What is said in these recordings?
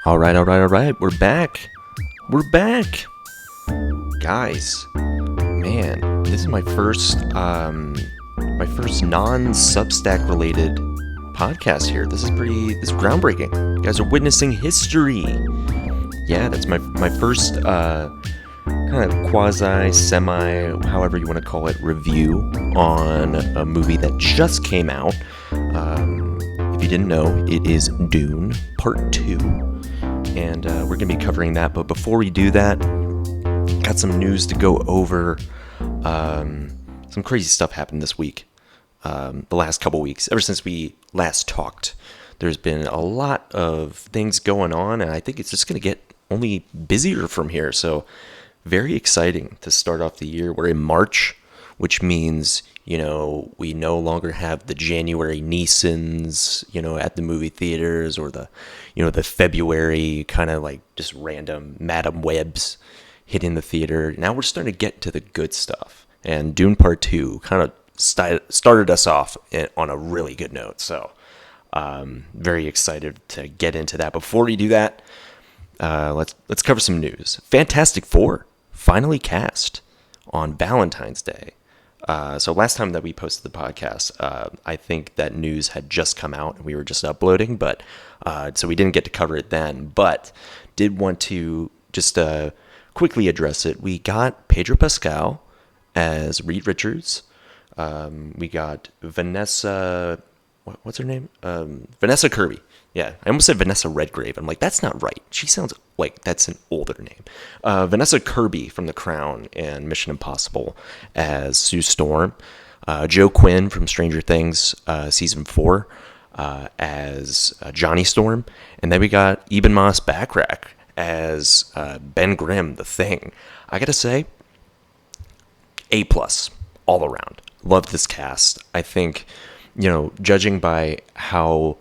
All right. We're back. Guys, man, this is my first non-Substack related podcast here. This is groundbreaking. You guys are witnessing history. Yeah, that's my first kind of quasi, semi, however you want to call it, review on a movie that just came out. If you didn't know, it is Dune Part 2. And we're going to be covering that. But before we do that, got some news to go over. Some crazy stuff happened this week. The last couple weeks, ever since we last talked, there's been a lot of things going on, and I think it's just going to get only busier from here. So very exciting to start off the year. We're in March, which means, we no longer have the January Neesons, at the movie theaters, or the February kind of like just random Madam Webs hitting the theater. Now we're starting to get to the good stuff. And Dune Part 2 kind of started us off on a really good note. So very excited to get into that. Before we do that, let's cover some news. Fantastic Four finally cast on Valentine's Day. So last time that we posted the podcast, I think that news had just come out and we were just uploading, but so we didn't get to cover it then, but did want to just quickly address it. We got Pedro Pascal as Reed Richards. We got Vanessa, what's her name? Vanessa Kirby. Yeah, I almost said Vanessa Redgrave. I'm like, that's not right. She sounds like that's an older name. Vanessa Kirby from The Crown and Mission Impossible as Sue Storm. Joe Quinn from Stranger Things Season 4 as Johnny Storm. And then we got Eben Moss Backrack as Ben Grimm, the Thing. I gotta say, A+ all around. Love this cast. I think, judging by how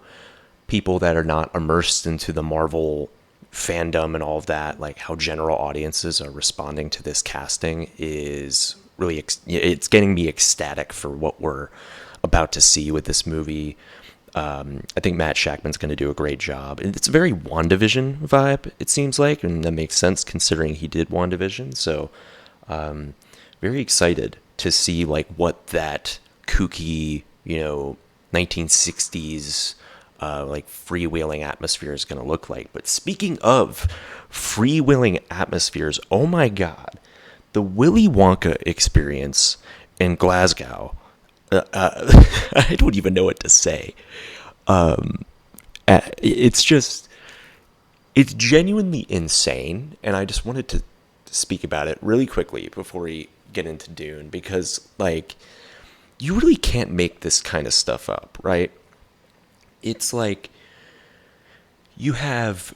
people that are not immersed into the Marvel fandom and all of that, like how general audiences are responding to this casting is really, it's getting me ecstatic for what we're about to see with this movie. I think Matt Shakman's going to do a great job. It's a very WandaVision vibe, it seems like, and that makes sense considering he did WandaVision. So very excited to see like what that kooky, 1960s like freewheeling atmosphere is going to look like. But speaking of freewheeling atmospheres, oh my God, the Willy Wonka experience in Glasgow. I don't even know what to say. It's genuinely insane. And I just wanted to speak about it really quickly before we get into Dune, because like, you really can't make this kind of stuff up, right? It's like you have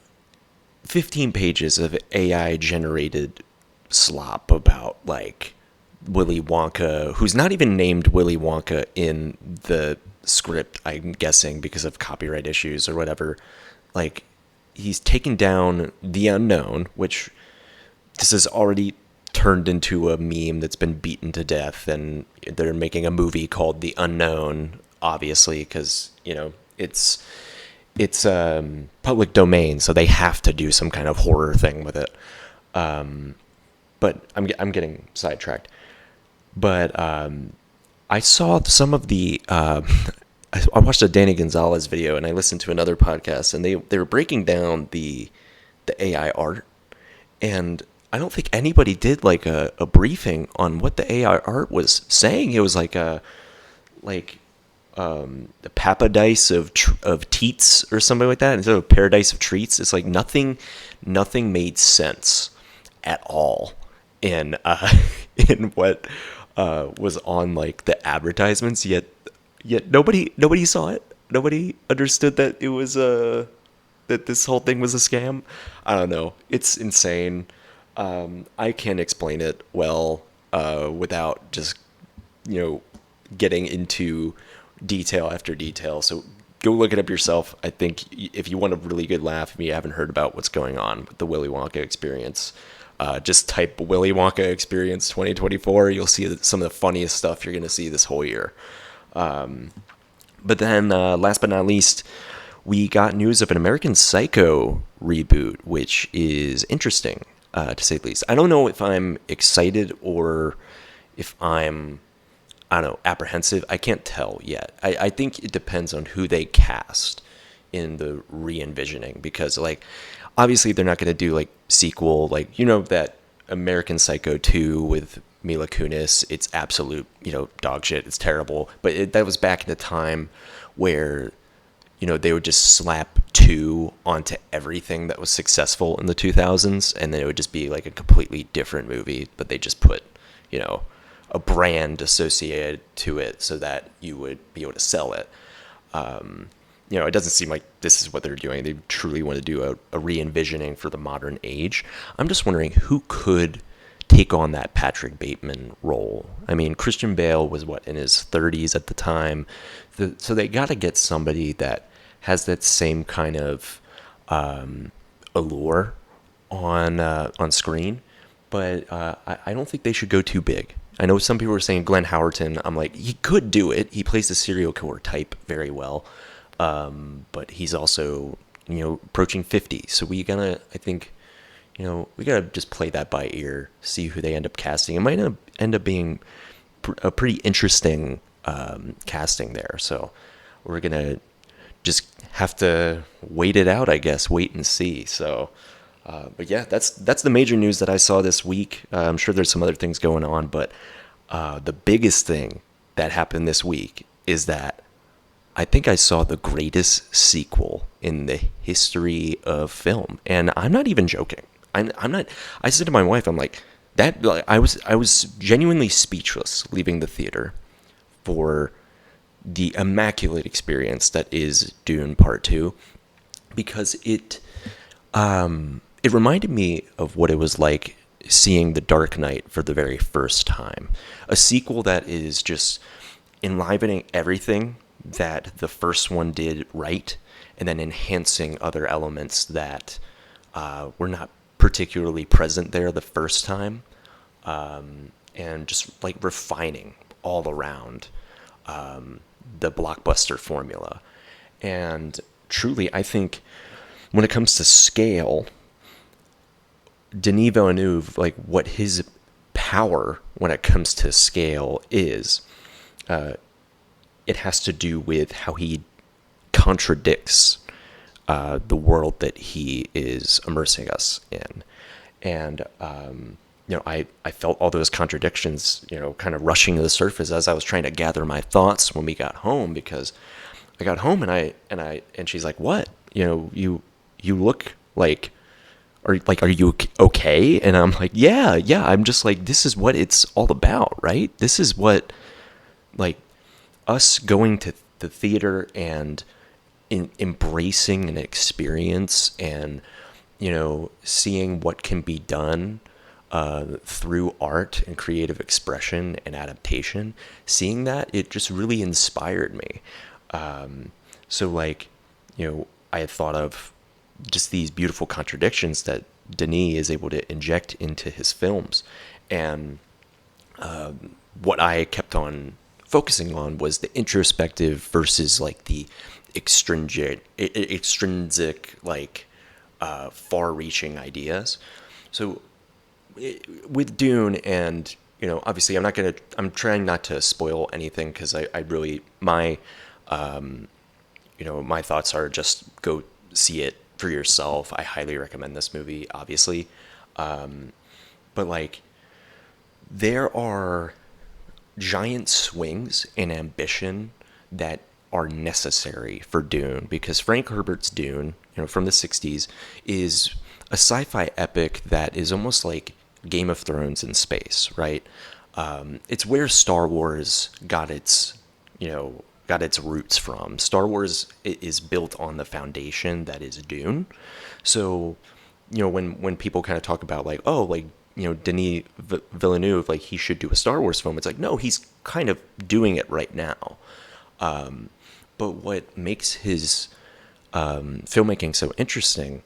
15 pages of AI generated slop about like Willy Wonka, who's not even named Willy Wonka in the script, I'm guessing because of copyright issues or whatever. Like, he's taken down The Unknown, which this has already turned into a meme that's been beaten to death, and they're making a movie called The Unknown, obviously, because, it's public domain, so they have to do some kind of horror thing with it. But I'm getting sidetracked. But I saw some of the I watched a Danny Gonzalez video, and I listened to another podcast, and they were breaking down the AI art, and I don't think anybody did like a briefing on what the AI art was saying. It was like a paradise of teats or something like that, instead of paradise of treats. It's like nothing made sense at all in in what was on like the advertisements. Yet nobody saw it. Nobody understood that it was that this whole thing was a scam. I don't know. It's insane. I can't explain it well without just getting into detail after detail. So go look it up yourself. I think if you want a really good laugh, if you haven't heard about what's going on with the Willy Wonka experience, just type Willy Wonka experience 2024. You'll see some of the funniest stuff you're going to see this whole year. But then, last but not least, we got news of an American Psycho reboot, which is interesting, to say the least. I don't know if I'm excited or if I'm, I don't know, apprehensive. I can't tell yet. I think it depends on who they cast in the re-envisioning, because, like, obviously they're not going to do, like, sequel, like, that American Psycho 2 with Mila Kunis. It's absolute, dog shit. It's terrible. But that was back in the time where, they would just slap 2 onto everything that was successful in the 2000s, and then it would just be like a completely different movie, but they just put, a brand associated to it so that you would be able to sell it. It doesn't seem like this is what they're doing. They truly want to do a re-envisioning for the modern age. I'm just wondering who could take on that Patrick Bateman role. I mean, Christian Bale was, in his 30s at the time. So they got to get somebody that has that same kind of allure on screen. But I don't think they should go too big. I know some people were saying Glenn Howerton. I'm like, he could do it. He plays the serial killer type very well. But he's also, approaching 50. So we gotta, I think, we gotta just play that by ear, see who they end up casting. It might end up being a pretty interesting casting there. So we're gonna just have to wait it out, I guess, wait and see. So, but yeah, that's the major news that I saw this week. I'm sure there's some other things going on, but the biggest thing that happened this week is that I think I saw the greatest sequel in the history of film, and I'm not even joking. I'm not. I said to my wife, I'm like, that. Like, I was genuinely speechless leaving the theater for the immaculate experience that is Dune Part 2, because it reminded me of what it was like seeing The Dark Knight for the very first time. A sequel that is just enlivening everything that the first one did right, and then enhancing other elements that were not particularly present there the first time, and just like refining all around the blockbuster formula. And truly, I think when it comes to scale, Denis Villeneuve, like what his power when it comes to scale is, it has to do with how he contradicts the world that he is immersing us in. And, I felt all those contradictions, kind of rushing to the surface as I was trying to gather my thoughts when we got home, because I got home and she's like, "What? You look like, are you okay?" And I'm like, yeah, I'm just like, this is what it's all about, right? This is what, like, us going to the theater and embracing an experience, and seeing what can be done through art and creative expression and adaptation. Seeing that, it just really inspired me. So, like, I had thought of just these beautiful contradictions that Denis is able to inject into his films, and what I kept on focusing on was the introspective versus, like, the extrinsic, like, far-reaching ideas. So with Dune, and obviously I'm trying not to spoil anything, because I really, my my thoughts are, just go see it for yourself. I highly recommend this movie, obviously, but, like, there are giant swings in ambition that are necessary for Dune, because Frank Herbert's Dune, from the 60s, is a sci-fi epic that is almost like Game of Thrones in space, right? It's where Star Wars got its roots from. Star Wars is built on the foundation that is Dune. So, when people kind of talk about, like, oh, like, Denis Villeneuve, like, he should do a Star Wars film, it's like, no, he's kind of doing it right now. But what makes his filmmaking so interesting,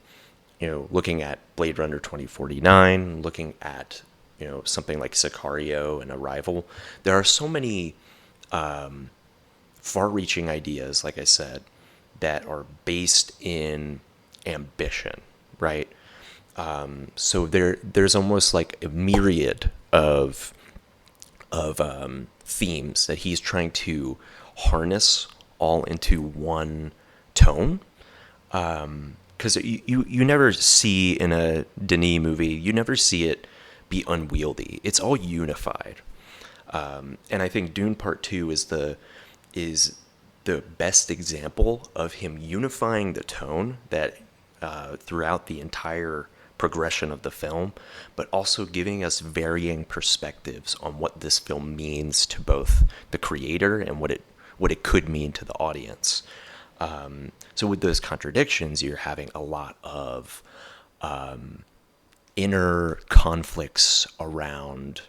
looking at Blade Runner 2049, looking at, something like Sicario and Arrival, there are so many far-reaching ideas, like I said, that are based in ambition, right? So there's almost like a myriad of themes that he's trying to harness all into one tone. Because you never see in a Denis movie, you never see it be unwieldy. It's all unified. And I think Dune Part Two is the best example of him unifying the tone that throughout the entire progression of the film, but also giving us varying perspectives on what this film means to both the creator and what it could mean to the audience. So with those contradictions, you're having a lot of inner conflicts around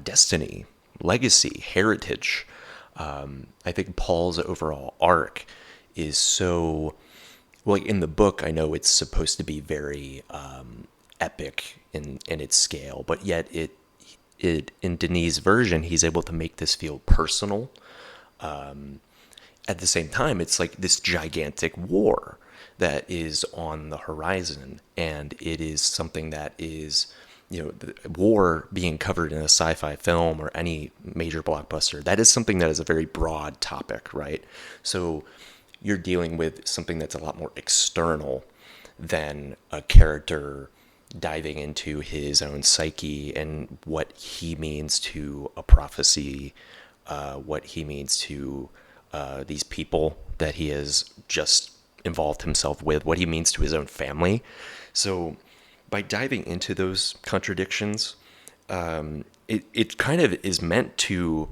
destiny, legacy, heritage. I think Paul's overall arc is so, well, like in the book, I know it's supposed to be very epic in its scale, but yet it in Denis' version, he's able to make this feel personal. At the same time, it's like this gigantic war that is on the horizon, and it is something that is, the war being covered in a sci-fi film or any major blockbuster, that is something that is a very broad topic, right? So you're dealing with something that's a lot more external than a character diving into his own psyche and what he means to a prophecy, what he means to these people that he has just involved himself with, what he means to his own family. So by diving into those contradictions, it kind of is meant to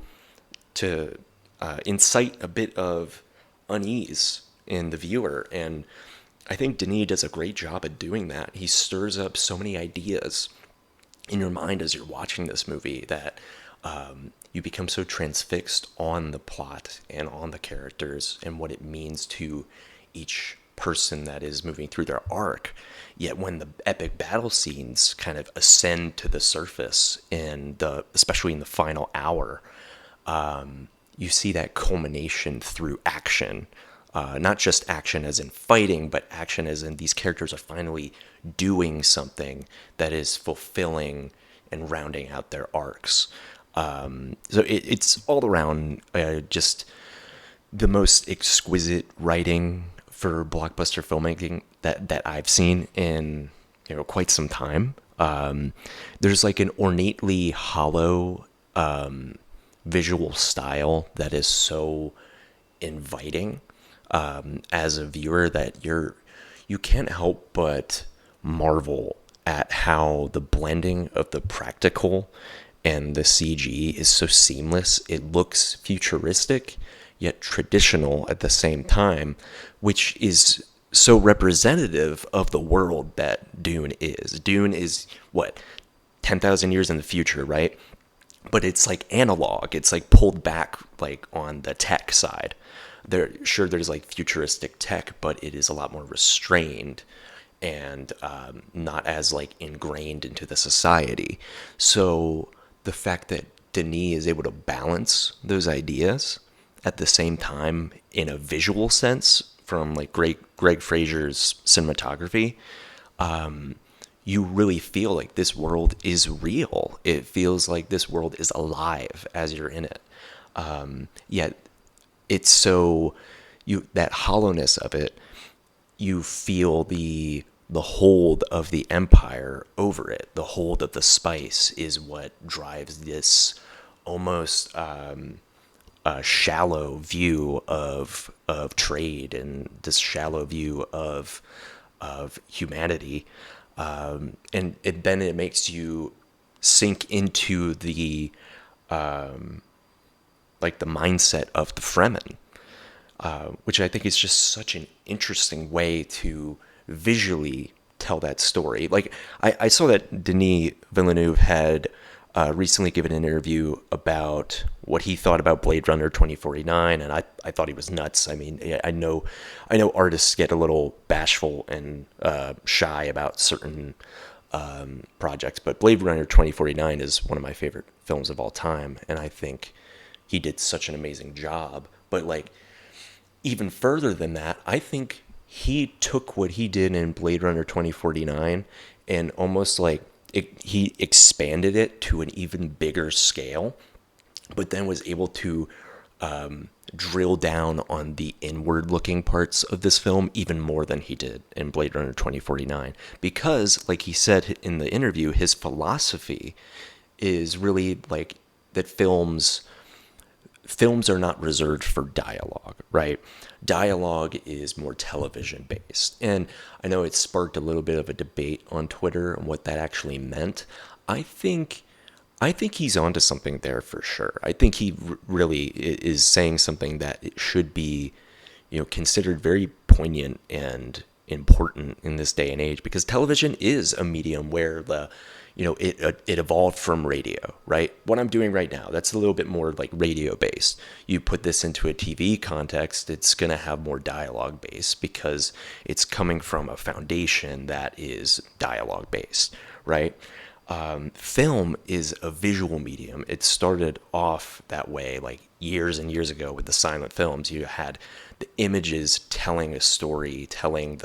incite a bit of unease in the viewer, and I think Denis does a great job at doing that. He stirs up so many ideas in your mind as you're watching this movie that you become so transfixed on the plot and on the characters and what it means to each person that is moving through their arc. Yet when the epic battle scenes kind of ascend to the surface, especially in the final hour, you see that culmination through action. Not just action as in fighting, but action as in these characters are finally doing something that is fulfilling and rounding out their arcs. So it's all around just the most exquisite writing for blockbuster filmmaking that I've seen in quite some time. There's like an ornately hollow visual style that is so inviting as a viewer that you can't help but marvel at how the blending of the practical and the CG is so seamless. It looks futuristic yet traditional at the same time, which is so representative of the world that Dune is. Dune is, what, 10,000 years in the future, right? But it's like analog. It's like pulled back like on the tech side. There's like futuristic tech, but it is a lot more restrained and not as like ingrained into the society. So the fact that Denis is able to balance those ideas at the same time in a visual sense from like Greg Fraser's cinematography, you really feel like this world is real. It feels like this world is alive as you're in it. Yet it's so, that hollowness of it, you feel the hold of the empire over it. The hold of the spice is what drives this almost shallow view of trade and this shallow view of humanity. And then it makes you sink into the like the mindset of the Fremen, which I think is just such an interesting way to visually tell that story. Like I saw that Denis Villeneuve had recently given an interview about what he thought about Blade Runner 2049, and I thought he was nuts. I mean, I know artists get a little bashful and shy about certain projects, but Blade Runner 2049 is one of my favorite films of all time, and I think he did such an amazing job But like even further than that, I think he took what he did in Blade Runner 2049 and almost like he expanded it to an even bigger scale, but then was able to drill down on the inward looking parts of this film even more than he did in Blade Runner 2049. Because, like he said in the interview, his philosophy is really like that films are not reserved for dialogue, right? Dialogue is more television based. And I know it sparked a little bit of a debate on Twitter on what that actually meant. I think I think he's onto something there for sure. I think he really is saying something that it should be, considered very poignant and important in this day and age, because television is a medium where it evolved from radio, right? What I'm doing right now, that's a little bit more like radio based. You put this into a TV context, it's going to have more dialogue based because it's coming from a foundation that is dialogue based, right? Film is a visual medium. It started off that way like years and years ago with the silent films. You had the images telling a story, telling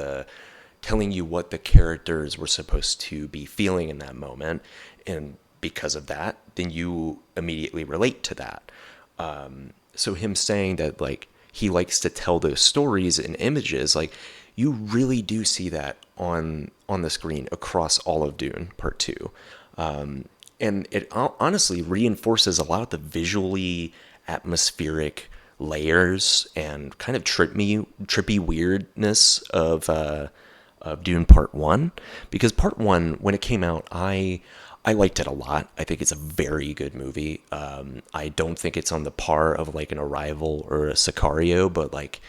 you what the characters were supposed to be feeling in that moment, and because of that, then you immediately relate to that. So him saying that like he likes to tell those stories in images, like you really do see that on the screen across all of Dune Part Two, and it honestly reinforces a lot of the visually atmospheric layers and kind of trippy weirdness of Dune Part One, because Part One, when it came out, I liked it a lot. I think it's a very good movie. I don't think it's on the par of like an Arrival or a Sicario, but like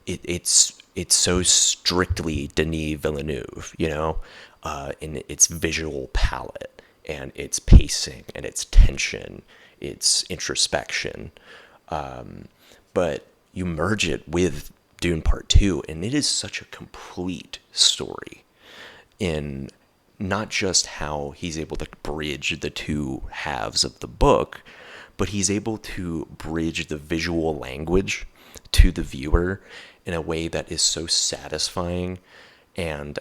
it's so strictly Denis Villeneuve, in its visual palette and its pacing and its tension, its introspection. But you merge it with Dune Part 2, and it is such a complete story in not just how he's able to bridge the two halves of the book, but he's able to bridge the visual language to the viewer in a way that is so satisfying, and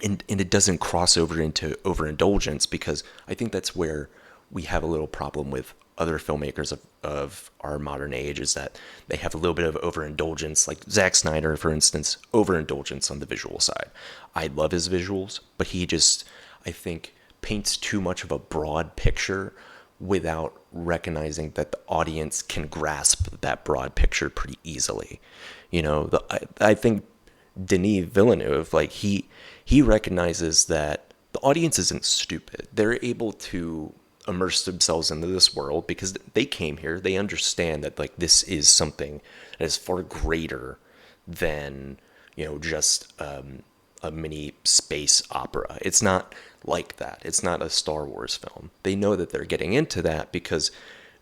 it doesn't cross over into overindulgence, because I think that's where we have a little problem with other filmmakers of our modern age, is that they have a little bit of overindulgence, like Zack Snyder, for instance, overindulgence on the visual side. I love his visuals, but he just, I think, paints too much of a broad picture without recognizing that the audience can grasp that broad picture pretty easily. I think Denis Villeneuve, like he recognizes that the audience isn't stupid. They're able to immerse themselves into this world because they came here. They understand that like this is something that is far greater than just a mini space opera. It's not like that. It's not a Star Wars film. They know that they're getting into that because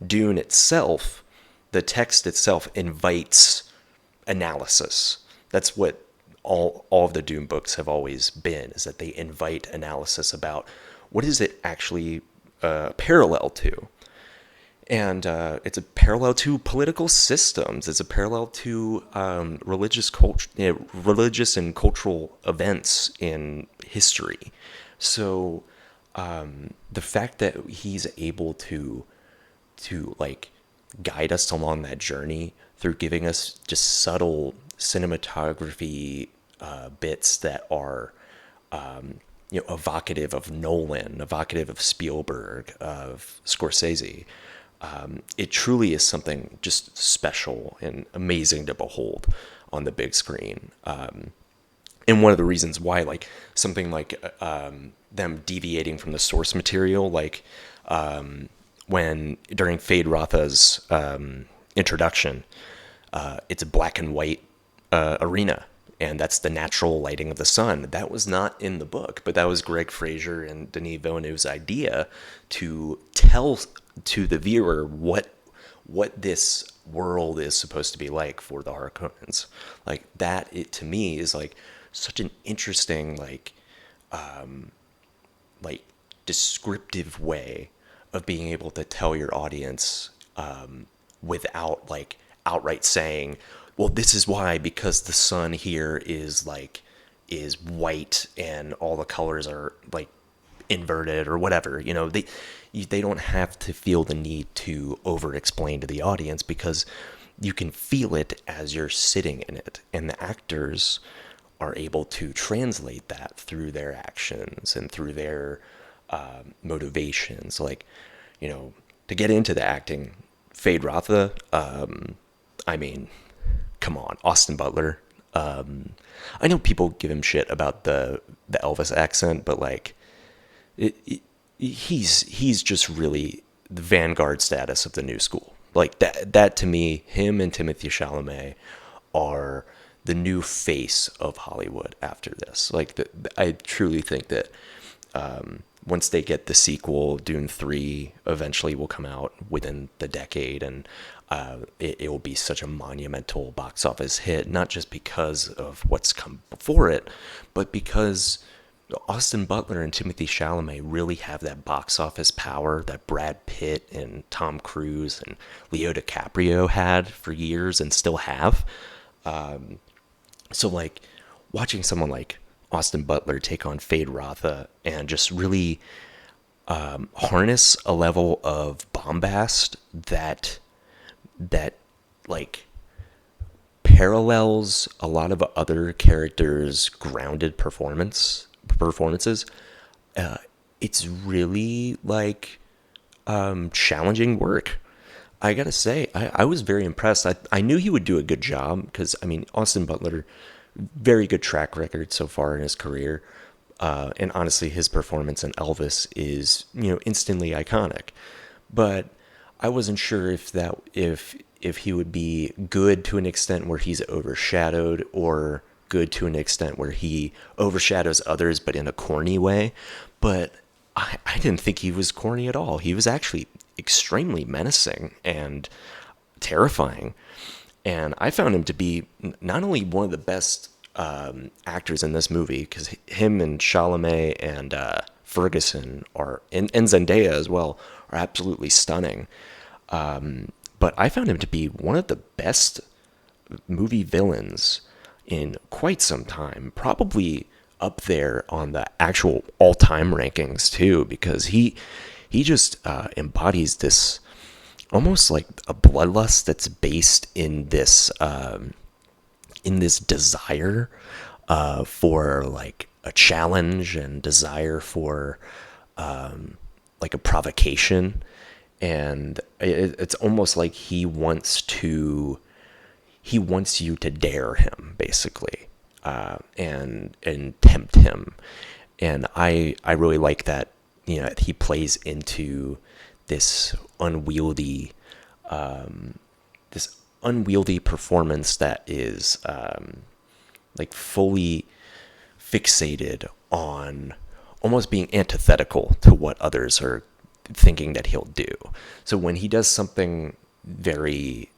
Dune itself, the text itself, invites analysis. That's what all of the Dune books have always been, is that they invite analysis about what is it actually parallel to. And it's a parallel to political systems. It's a parallel to religious and cultural events in history. So the fact that he's able to like guide us along that journey through giving us just subtle cinematography bits that are evocative of Nolan, evocative of Spielberg, of Scorsese. It truly is something just special and amazing to behold on the big screen. And one of the reasons why, like something like them deviating from the source material, like when during Fade Rotha's introduction, it's a black and white arena. And that's the natural lighting of the sun. That was not in the book, but that was Greg Fraser and Denis Villeneuve's idea to tell to the viewer what this world is supposed to be like for the Harkonnens. Like that, it to me is like such an interesting like descriptive way of being able to tell your audience without like outright saying, well, this is why, because the sun here is white and all the colors are like inverted or whatever. They don't have to feel the need to over explain to the audience, because you can feel it as you're sitting in it, and the actors are able to translate that through their actions and through their motivations. Like, to get into the acting, Fade Rotha, I mean, come on, Austin Butler. I know people give him shit about the Elvis accent, but like, he's just really the vanguard status of the new school. Like that to me, him and Timothée Chalamet are the new face of Hollywood after this. Like, I truly think that once they get the sequel, Dune 3 eventually will come out within the decade, and it will be such a monumental box office hit, not just because of what's come before it, but because Austin Butler and Timothée Chalamet really have that box office power that Brad Pitt and Tom Cruise and Leo DiCaprio had for years and still have. So like, watching someone like Austin Butler take on Fade Rotha and just really harness a level of bombast that like parallels a lot of other characters' grounded performances. It's really like challenging work. I gotta say, I was very impressed. I knew he would do a good job, because I mean, Austin Butler, very good track record so far in his career, and honestly, his performance in Elvis is instantly iconic. But I wasn't sure if he would be good to an extent where he's overshadowed, or good to an extent where he overshadows others but in a corny way. But I didn't think he was corny at all. He was actually extremely menacing and terrifying. And I found him to be not only one of the best actors in this movie, because him and Chalamet and Ferguson and Zendaya as well are absolutely stunning. But I found him to be one of the best movie villains in quite some time, probably up there on the actual all-time rankings too, because he just embodies this almost like a bloodlust that's based in this desire for like a challenge, and desire for like a provocation. And it's almost like he wants you to dare him, basically, and tempt him. And I really like that, he plays into this unwieldy performance that is like fully fixated on almost being antithetical to what others are thinking that he'll do. So when he does something very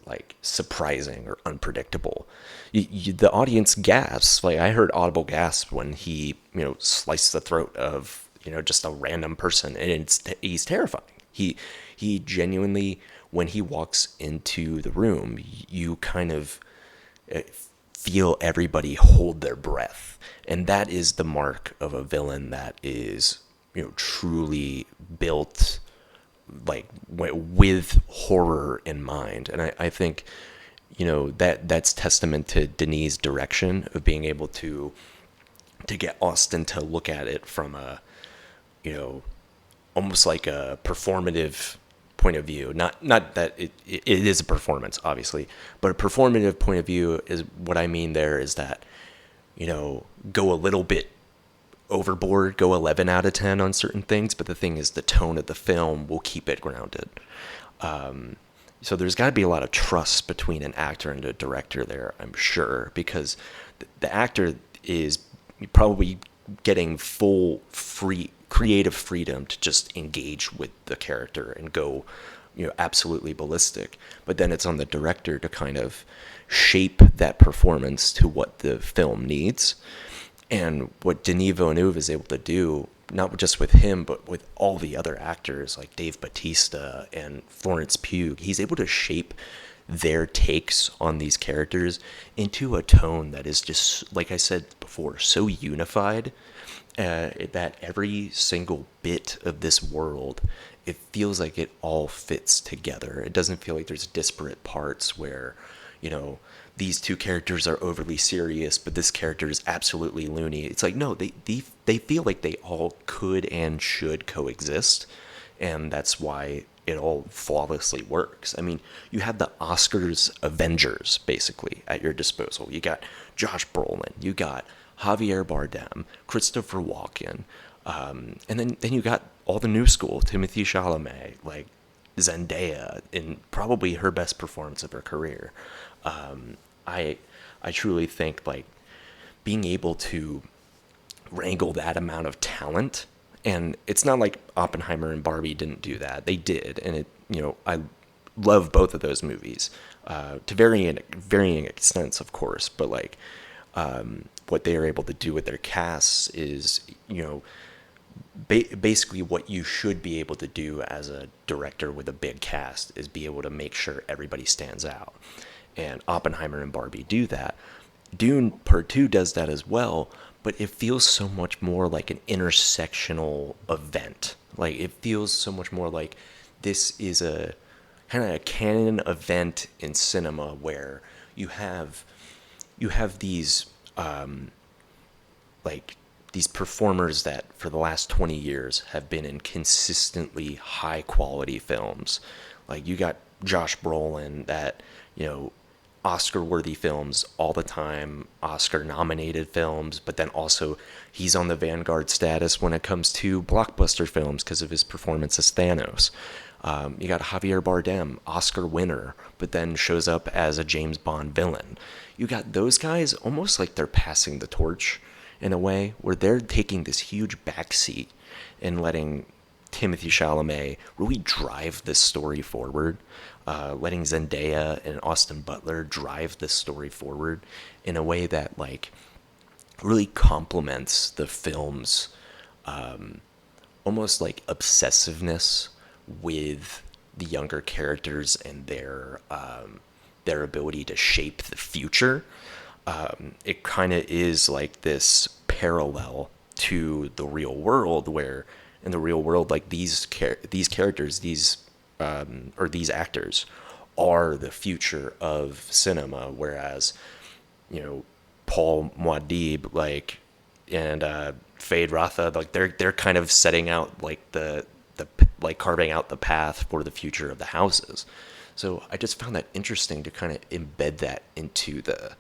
like surprising or unpredictable, the audience gasps. Like, I heard audible gasps when he sliced the throat of just a random person, and he's terrifying. He genuinely, when he walks into the room, you kind of feel everybody hold their breath, and that is the mark of a villain that is truly built like with horror in mind. And I think that's testament to Denis' direction of being able to get Austin to look at it from a almost like a performative point of view. Not that it is a performance, obviously, but a performative point of view is what I mean. There is that go a little bit overboard, go 11 out of 10 on certain things, but the thing is, the tone of the film will keep it grounded. So there's got to be a lot of trust between an actor and a director there, I'm sure, because the actor is probably getting full creative freedom to just engage with the character and go absolutely ballistic. But then it's on the director to kind of shape that performance to what the film needs. And what Denis Villeneuve is able to do, not just with him, but with all the other actors like Dave Bautista and Florence Pugh. He's able to shape their takes on these characters into a tone that is just, like I said before, so unified that every single bit of this world, it feels like it all fits together. It doesn't feel like there's disparate parts where, these two characters are overly serious, but this character is absolutely loony. It's like, no, they feel like they all could and should coexist, and that's why it all flawlessly works. I mean, you have the Oscars Avengers, basically, at your disposal. You got Josh Brolin, you got Javier Bardem, Christopher Walken, and then you got all the new school, Timothy Chalamet, like Zendaya, in probably her best performance of her career. I truly think, like, being able to wrangle that amount of talent, and it's not like Oppenheimer and Barbie didn't do that. They did, and I love both of those movies to varying extents, of course. But like, what they are able to do with their casts is, basically what you should be able to do as a director with a big cast, is be able to make sure everybody stands out. And Oppenheimer and Barbie do that. Dune Part 2 does that as well, but it feels so much more like an intersectional event. Like, it feels so much more like this is a kind of a canon event in cinema where you have these like these performers that for the last 20 years have been in consistently high quality films. Like, you got Josh Brolin, that, Oscar-worthy films all the time, Oscar-nominated films, but then also he's on the vanguard status when it comes to blockbuster films because of his performance as Thanos. You got Javier Bardem, Oscar winner, but then shows up as a James Bond villain. You got those guys almost like they're passing the torch in a way, where they're taking this huge backseat and letting Timothy Chalamet really drive this story forward, letting Zendaya and Austin Butler drive this story forward in a way that, like, really complements the film's almost like obsessiveness with the younger characters and their ability to shape the future. It kind of is like this parallel to the real world, where in the real world, like, these characters, these actors are the future of cinema, whereas Paul Muad'Dib, like, and Fade Ratha, like, they're kind of setting out like the like carving out the path for the future of the houses. So I just found that interesting to kind of embed that into the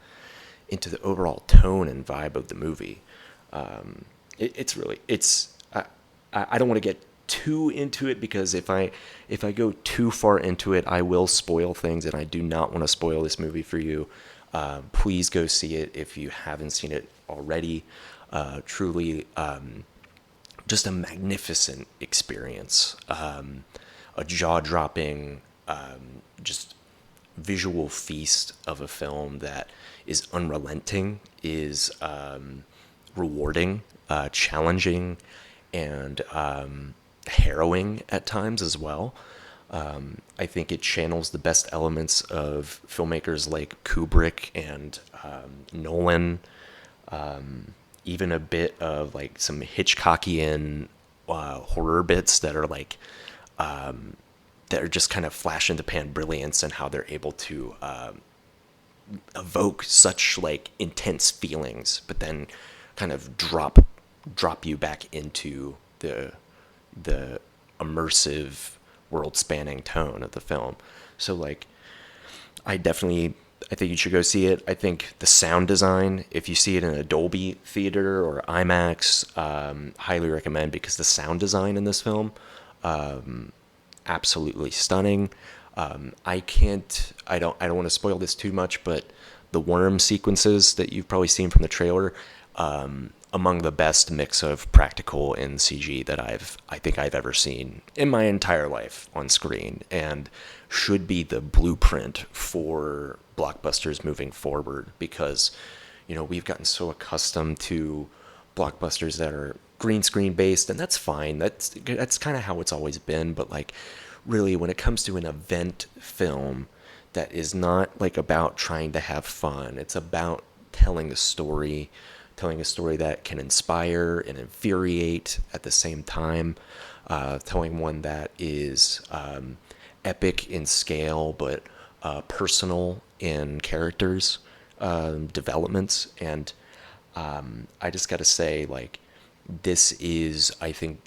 overall tone and vibe of the movie. I don't want to get too into it, because if I go too far into it, I will spoil things, and I do not want to spoil this movie for you. Please go see it if you haven't seen it already. Truly, just a magnificent experience, a jaw-dropping, just visual feast of a film that is unrelenting, is rewarding, challenging, and harrowing at times as well. I think it channels the best elements of filmmakers like Kubrick and Nolan, even a bit of like some Hitchcockian horror bits that are like that are just kind of flash in the pan brilliance, and how they're able to evoke such like intense feelings, but then kind of drop you back into the immersive, world-spanning tone of the film. So, like, I think you should go see it. I think the sound design, if you see it in a Dolby theater or IMAX, highly recommend, because the sound design in this film, absolutely stunning. I don't want to spoil this too much, but the worm sequences that you've probably seen from the trailer, among the best mix of practical and CG that I think I've ever seen in my entire life on screen, and should be the blueprint for blockbusters moving forward, because we've gotten so accustomed to blockbusters that are green screen based, and that's fine. That's kind of how it's always been. But like, really, when it comes to an event film that is not like about trying to have fun, it's about telling a story that can inspire and infuriate at the same time, telling one that is epic in scale but personal in characters, developments, and I just got to say, like, this is, I think,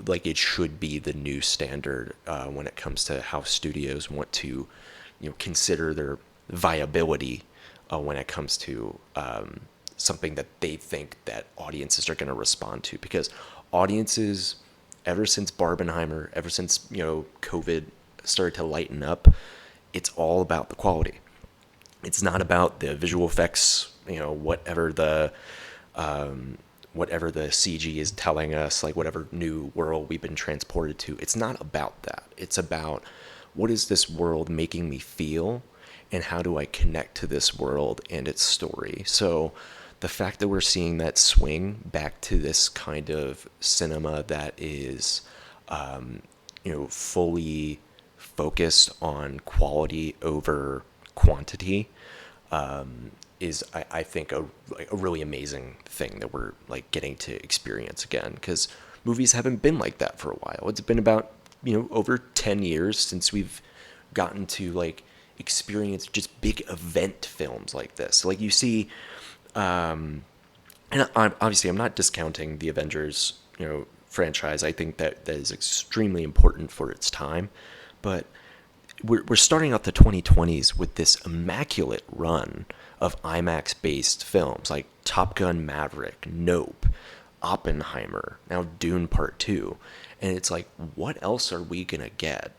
like it should be the new standard when it comes to how studios want to, consider their viability when it comes to something that they think that audiences are going to respond to. Because audiences, ever since Barbenheimer, ever since COVID started to lighten up, it's all about the quality. It's not about the visual effects, whatever the CG is telling us, like whatever new world we've been transported to. It's not about that. It's about, what is this world making me feel, and how do I connect to this world and its story? So the fact that we're seeing that swing back to this kind of cinema that is, fully focused on quality over quantity, is, I think, a really amazing thing that we're like getting to experience again, because movies haven't been like that for a while. It's been about over 10 years since we've gotten to like experience just big event films like this. Like you see, and I'm not discounting the Avengers franchise. I think that is extremely important for its time, but we're starting out the 2020s with this immaculate run of IMAX-based films like Top Gun Maverick, Nope, Oppenheimer, now Dune Part 2. And it's like, what else are we going to get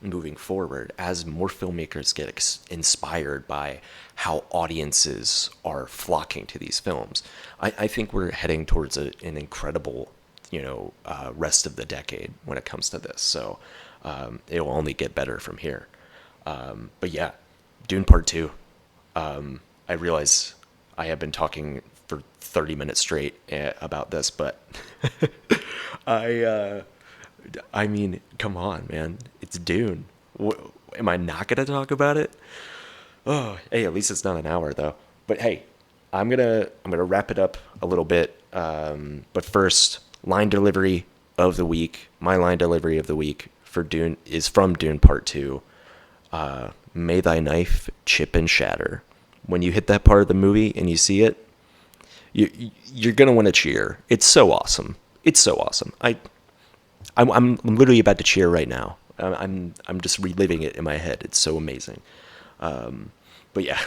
moving forward as more filmmakers get inspired by how audiences are flocking to these films? I think we're heading towards an incredible, rest of the decade when it comes to this. So it will only get better from here. But yeah, Dune Part 2. I realize I have been talking for 30 minutes straight about this, but I mean, come on, man. It's Dune. Am I not going to talk about it? Oh, hey, at least it's not an hour though. But hey, I'm gonna wrap it up a little bit. But first, line delivery of the week. My line delivery of the week for Dune is from Dune Part 2. May thy knife chip and shatter. When you hit that part of the movie and you see it, you're gonna want to cheer. It's so awesome. It's so awesome. I'm literally about to cheer right now. I'm just reliving it in my head. It's so amazing. But yeah,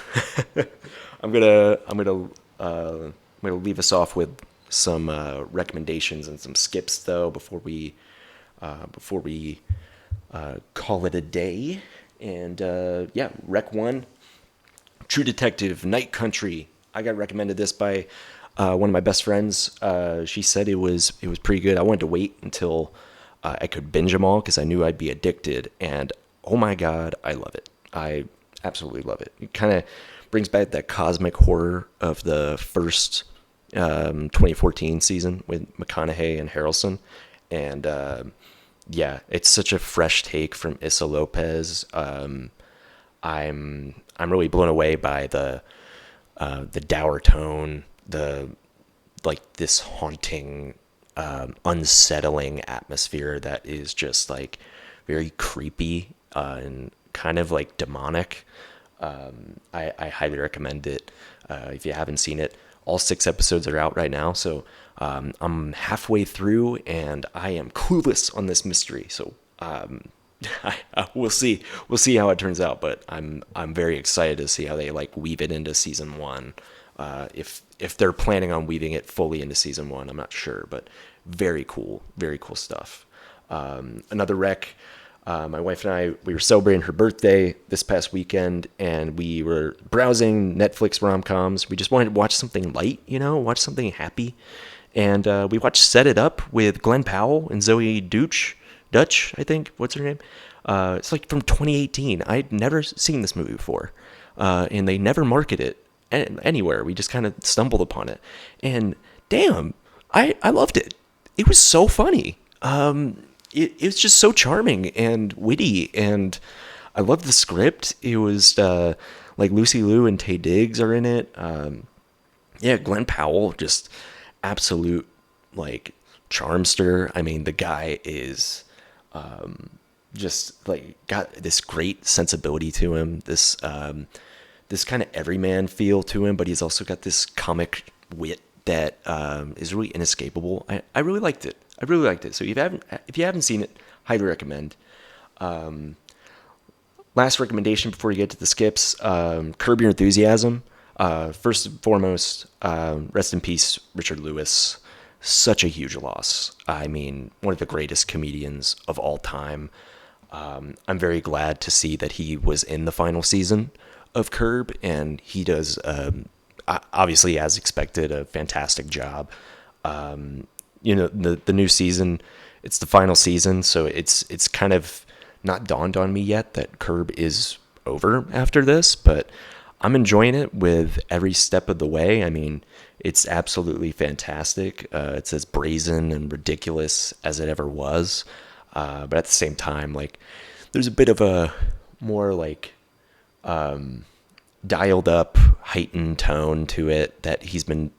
I'm gonna leave us off with some recommendations and some skips though before we call it a day. And yeah, Rec 1, True Detective, Night Country. I got recommended this by one of my best friends. She said it was pretty good. I wanted to wait until I could binge them all because I knew I'd be addicted. And oh my god, I love it. I absolutely love it. It kind of brings back that cosmic horror of the first 2014 season with McConaughey and Harrelson. And yeah, it's such a fresh take from Issa Lopez. I'm really blown away by the dour tone, this haunting, unsettling atmosphere that is just like very creepy and kind of like demonic. I highly recommend it if you haven't seen it. All 6 episodes are out right now, so I'm halfway through and I am clueless on this mystery. So we'll see how it turns out, but I'm very excited to see how they like weave it into season 1. If they're planning on weaving it fully into season 1, I'm not sure, but very cool stuff. Another rec. My wife and I, we were celebrating her birthday this past weekend, and we were browsing Netflix rom-coms. We just wanted to watch something light, watch something happy. And we watched Set It Up with Glenn Powell and Zoe Dutch, I think. What's her name? It's like from 2018. I'd never seen this movie before, and they never market it anywhere. We just kind of stumbled upon it. And damn, I loved it. it was so funny. It was just so charming and witty, and I loved the script. It was like Lucy Liu and Taye Diggs are in it. Yeah, Glenn Powell, just absolute like charmster. I mean, the guy is just like got this great sensibility to him. This kind of everyman feel to him, but he's also got this comic wit that is really inescapable. I really liked it. I really liked it. So if you haven't seen it, highly recommend. Last recommendation before you get to the skips: Curb Your Enthusiasm. First and foremost, rest in peace, Richard Lewis. Such a huge loss. I mean, one of the greatest comedians of all time. I'm very glad to see that he was in the final season of Curb, and he does, obviously, as expected, a fantastic job. The new season, it's the final season, so it's kind of not dawned on me yet that Curb is over after this, but I'm enjoying it with every step of the way. I mean, it's absolutely fantastic. It's as brazen and ridiculous as it ever was. But at the same time, like, there's a bit of a more like dialed up, heightened tone to it that he's been,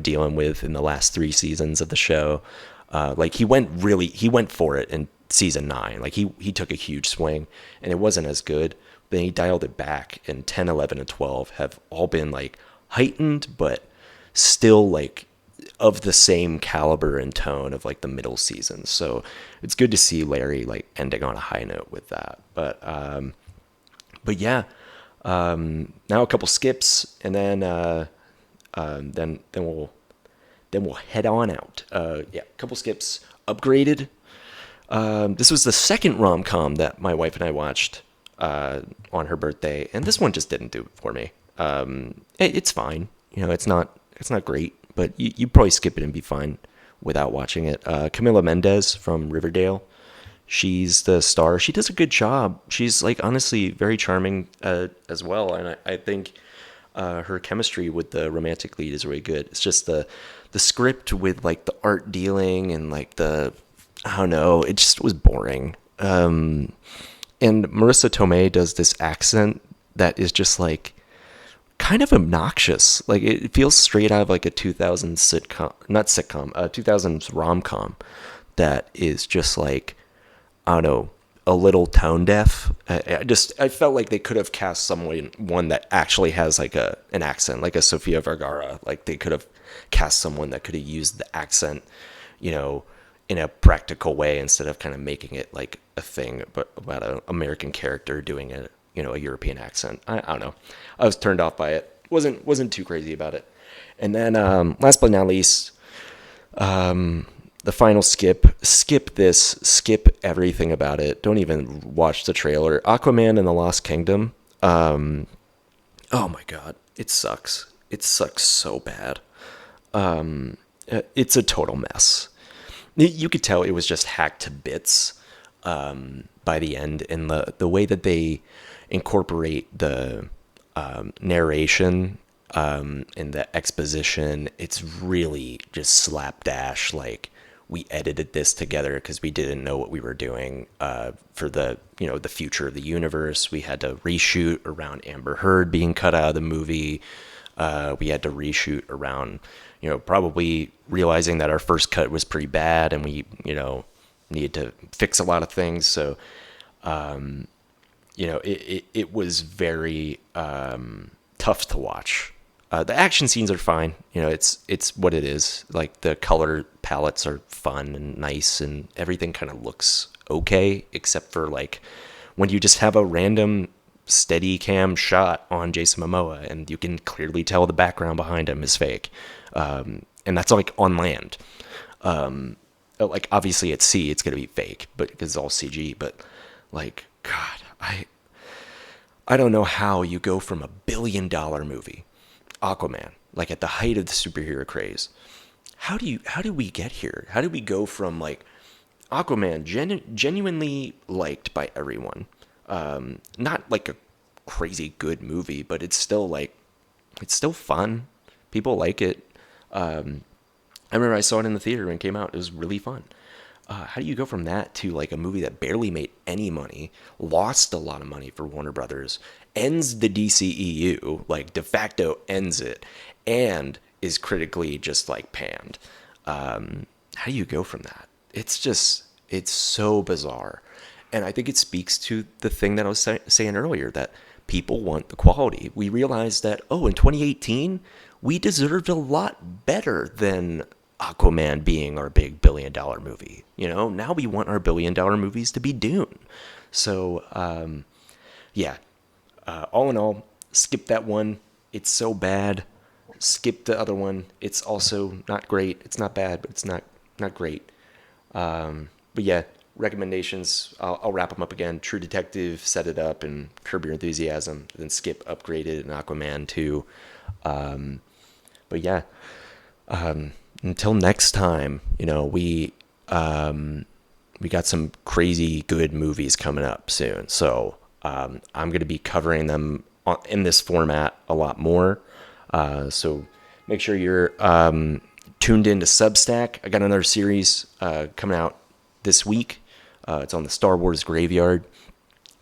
dealing with in the last 3 seasons of the show. Like he went for it in season 9. Like he took a huge swing, and it wasn't as good. Then he dialed it back, and 10, 11, and 12 have all been like heightened, but still like of the same caliber and tone of like the middle seasons. So it's good to see Larry like ending on a high note with that. But yeah, now a couple skips, and then we'll head on out. Yeah, a couple skips. Upgraded. This was the second rom-com that my wife and I watched on her birthday, and this one just didn't do it for me. It's fine. It's not great, but you probably skip it and be fine without watching it. Camila Mendes from Riverdale. She's the star. She does a good job. She's like honestly very charming as well, and I think her chemistry with the romantic lead is really good. It's just the script with like the art dealing and like I don't know, it just was boring. And Marissa Tomei does this accent that is just like kind of obnoxious. Like it feels straight out of like a 2000s sitcom, not sitcom, 2000s rom-com that is just like, I don't know, a little tone deaf. I felt like they could have cast one that actually has like an accent, like a Sofia Vergara. Like they could have cast someone that could have used the accent, in a practical way instead of kind of making it like a thing about an American character doing a European accent. I don't know. I was turned off by it. Wasn't too crazy about it. And then last but not least, the final skip everything about it. Don't even watch the trailer. Aquaman and the Lost Kingdom. Oh my God. It sucks. It sucks so bad. It's a total mess. You could tell it was just hacked to bits by the end, and the way that they incorporate the narration and the exposition, it's really just slapdash. Like we edited this together because we didn't know what we were doing for the future of the universe. We had to reshoot around Amber Heard being cut out of the movie. We had to reshoot around probably realizing that our first cut was pretty bad, and we needed to fix a lot of things. So it was very tough to watch. The action scenes are fine. It's what it is. Like the color palettes are fun and nice, and everything kind of looks okay, except for like when you just have a random steady cam shot on Jason Momoa, and you can clearly tell the background behind him is fake. And that's like on land. Like obviously at sea, it's going to be fake, but because it's all CG, but like, God, I don't know how you go from $1 billion movie, Aquaman, like at the height of the superhero craze. How do we get here? How do we go from like Aquaman genuinely liked by everyone? Not like a crazy good movie, but it's still fun. People like it. I remember I saw it in the theater when it came out. It was really fun. How do you go from that to like a movie that barely made any money, lost a lot of money for Warner Brothers, ends the DCEU, like de facto ends it, and is critically just like panned? How do you go from that? It's so bizarre. And I think it speaks to the thing that I was saying earlier, that people want the quality. We realized that, oh, in 2018, we deserved a lot better than Aquaman being our big $1 billion movie. Now we want our $1 billion movies to be Dune. So, yeah, all in all, skip that one. It's so bad. Skip the other one. It's also not great. It's not bad, but it's not great. But yeah, recommendations. I'll wrap them up again. True Detective, Set It Up, and Curb Your Enthusiasm. Then skip Upgraded and Aquaman 2. But yeah, until next time, we got some crazy good movies coming up soon. So I'm going to be covering them in this format a lot more. So make sure you're tuned into Substack. I got another series coming out this week. It's on the Star Wars graveyard.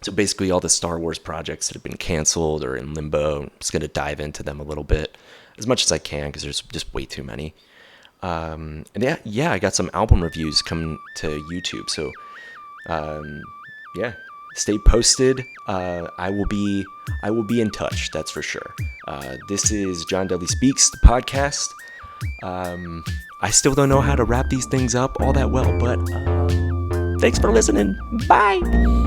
So basically all the Star Wars projects that have been canceled or in limbo, I'm just going to dive into them a little bit as much as I can because there's just way too many. And yeah, I got some album reviews coming to YouTube. So yeah, stay posted. I will be in touch. That's for sure. This is John Dudley Speaks, the podcast. I still don't know how to wrap these things up all that well, but thanks for listening. Bye.